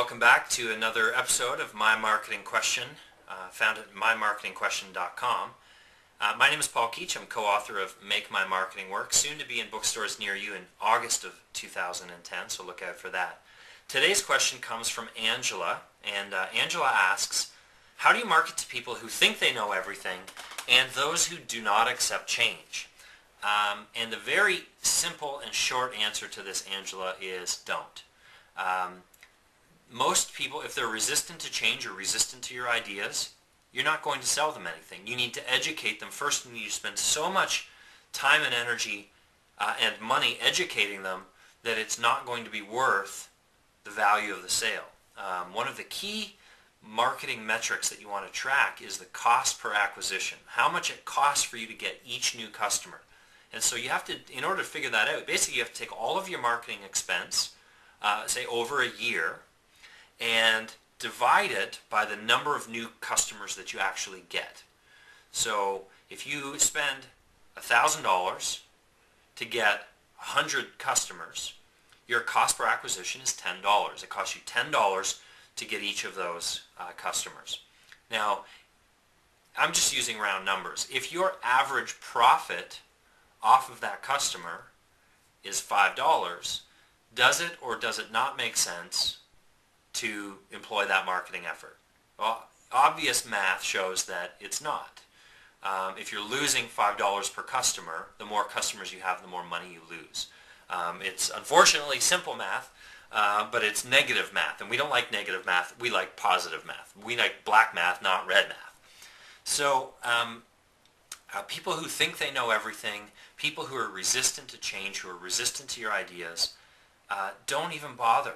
welcome back to another episode of My Marketing Question, found at mymarketingquestion.com. My name is Paul Keach. I'm co-author of Make My Marketing Work, soon to be in bookstores near you in August of 2010, so look out for that. Today's question comes from Angela, and Angela asks, how do you market to people who think they know everything and those who do not accept change? And the very simple and short answer to this, Angela, is don't. Most people, if they're resistant to change or resistant to your ideas, you're not going to sell them anything. You need to educate them first, and you spend so much time and energy and money educating them that it's not going to be worth the value of the sale. One of the key marketing metrics that you want to track is the cost per acquisition, how much it costs for you to get each new customer. And so you have to, in order to figure that out, basically you have to take all of your marketing expense, say over a year, and divide it by the number of new customers that you actually get. So if you spend $1,000 to get 100 customers, your cost per acquisition is $10. It costs you $10 to get each of those customers. Now, I'm just using round numbers. If your average profit off of that customer is $5, does it or does it not make sense to employ that marketing effort? Well, obvious math shows that it's not. If you're losing $5 per customer, the more customers you have, the more money you lose. It's unfortunately simple math, but it's negative math, and we don't like negative math. We like positive math. We like black math, not red math. So people who think they know everything, people who are resistant to change, who are resistant to your ideas, don't even bother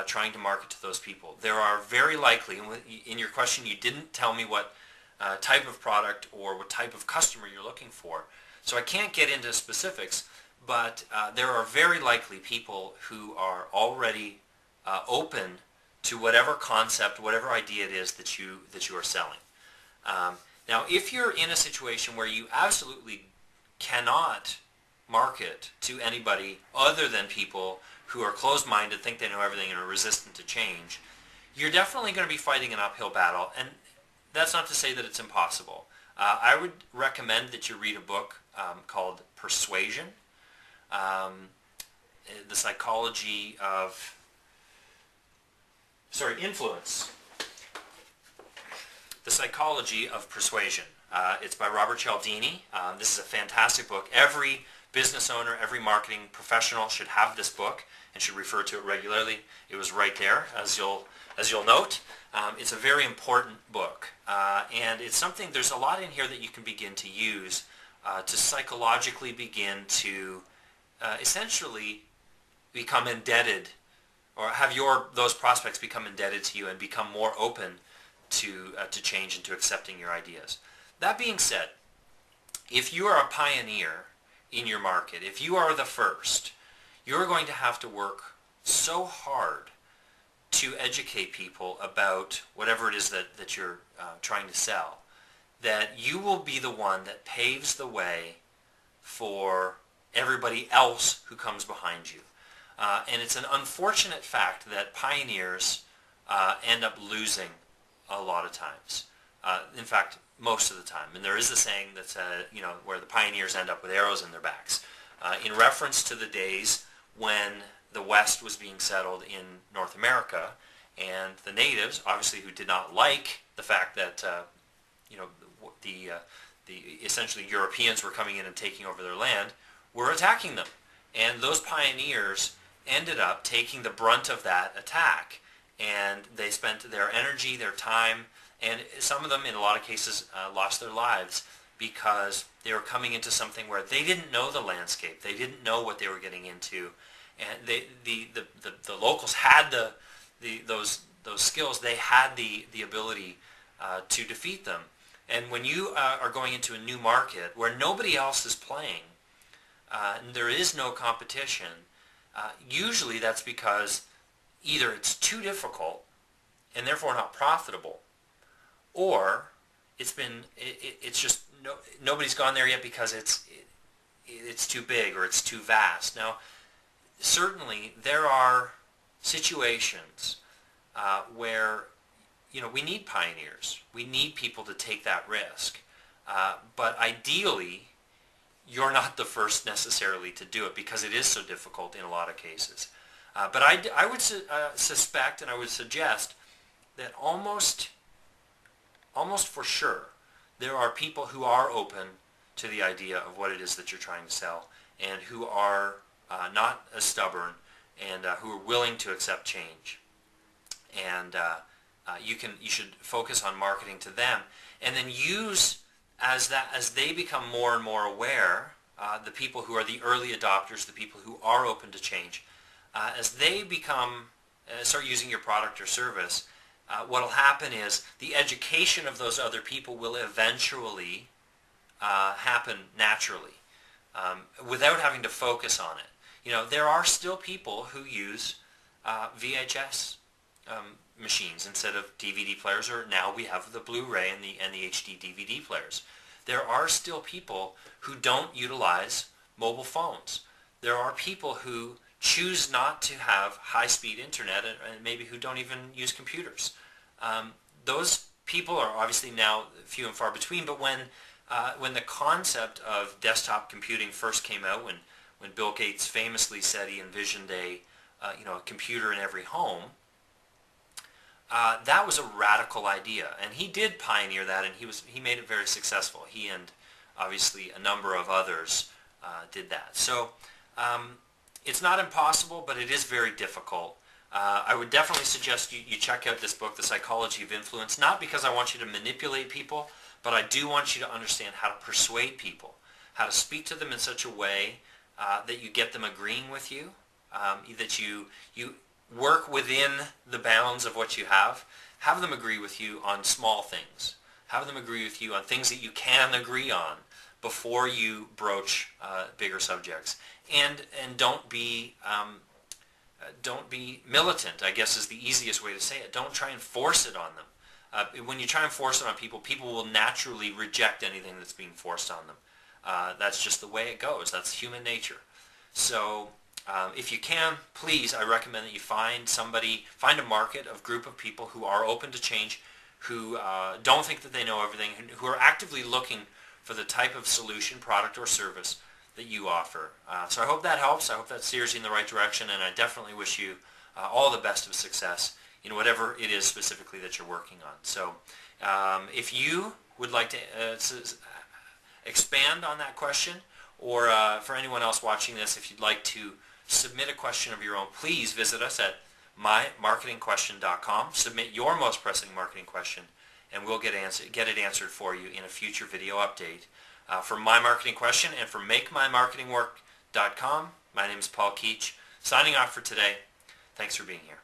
trying to market to those people. There are very likely, in your question you didn't tell me what type of product or what type of customer you're looking for, so I can't get into specifics, but there are very likely people who are already open to whatever concept, whatever idea it is that you are selling. Now, if you're in a situation where you absolutely cannot market to anybody other than people who are closed-minded, think they know everything, and are resistant to change, you're definitely going to be fighting an uphill battle, and that's not to say that it's impossible. I would recommend that you read a book called Persuasion, the psychology of, influence. The Psychology of Persuasion. It's by Robert Cialdini. This is a fantastic book. Every business owner, every marketing professional should have this book and should refer to it regularly. It was right there, as you'll note. It's a very important book, and it's something. There's a lot in here that you can begin to use to psychologically begin to essentially become indebted, or have those prospects become indebted to you and become more open to change and to accepting your ideas. That being said, if you are a pioneer in your market, if you are the first, you're going to have to work so hard to educate people about whatever it is that you're trying to sell, that you will be the one that paves the way for everybody else who comes behind you. And it's an unfortunate fact that pioneers end up losing a lot of times. In fact, most of the time. And there is a saying that's, where the pioneers end up with arrows in their backs, in reference to the days when the West was being settled in North America, and the natives, obviously, who did not like the fact that, the essentially Europeans were coming in and taking over their land, were attacking them. And those pioneers ended up taking the brunt of that attack, and they spent their energy, their time, and some of them, in a lot of cases, lost their lives because they were coming into something where they didn't know the landscape. They didn't know what they were getting into, and the locals had those skills. They had the ability to defeat them. And when you are going into a new market where nobody else is playing, and there is no competition, usually that's because either it's too difficult and therefore not profitable, or it's just nobody's gone there yet because it's too big or it's too vast. Now, certainly there are situations where we need pioneers. We need people to take that risk. But ideally, you're not the first necessarily to do it because it is so difficult in a lot of cases. But I would suspect and I would suggest that almost for sure there are people who are open to the idea of what it is that you're trying to sell and who are not as stubborn and who are willing to accept change. And you should focus on marketing to them, and then use as they become more and more aware, the people who are the early adopters, the people who are open to change, as they start using your product or service, what will happen is the education of those other people will eventually happen naturally, without having to focus on it. There are still people who use VHS machines instead of DVD players, or now we have the Blu-ray and the HD DVD players. There are still people who don't utilize mobile phones. There are people who choose not to have high-speed internet and maybe who don't even use computers. Those people are obviously now few and far between, but when the concept of desktop computing first came out, when Bill Gates famously said he envisioned a computer in every home, that was a radical idea, and he did pioneer that, and he made it very successful. He and obviously a number of others did that. So it's not impossible, but it is very difficult. I would definitely suggest you check out this book, The Psychology of Influence, not because I want you to manipulate people, but I do want you to understand how to persuade people, how to speak to them in such a way that you get them agreeing with you, that you work within the bounds of what you have them agree with you on small things. Have them agree with you on things that you can agree on before you broach bigger subjects. And don't be militant, I guess is the easiest way to say it. Don't try and force it on them. When you try and force it on people, people will naturally reject anything that's being forced on them. That's just the way it goes. That's human nature. So if you can, please, I recommend that you find a market, a group of people who are open to change, who don't think that they know everything, who are actively looking for the type of solution, product, or service that you offer. So I hope that helps. I hope that steers you in the right direction, and I definitely wish you all the best of success in whatever it is specifically that you're working on. So if you would like to expand on that question, or for anyone else watching this, if you'd like to submit a question of your own, please visit us at mymarketingquestion.com. Submit your most pressing marketing question, and we'll get it answered for you in a future video update. For My Marketing Question and for MakeMyMarketingWork.com, my name is Paul Keach, signing off for today. Thanks for being here.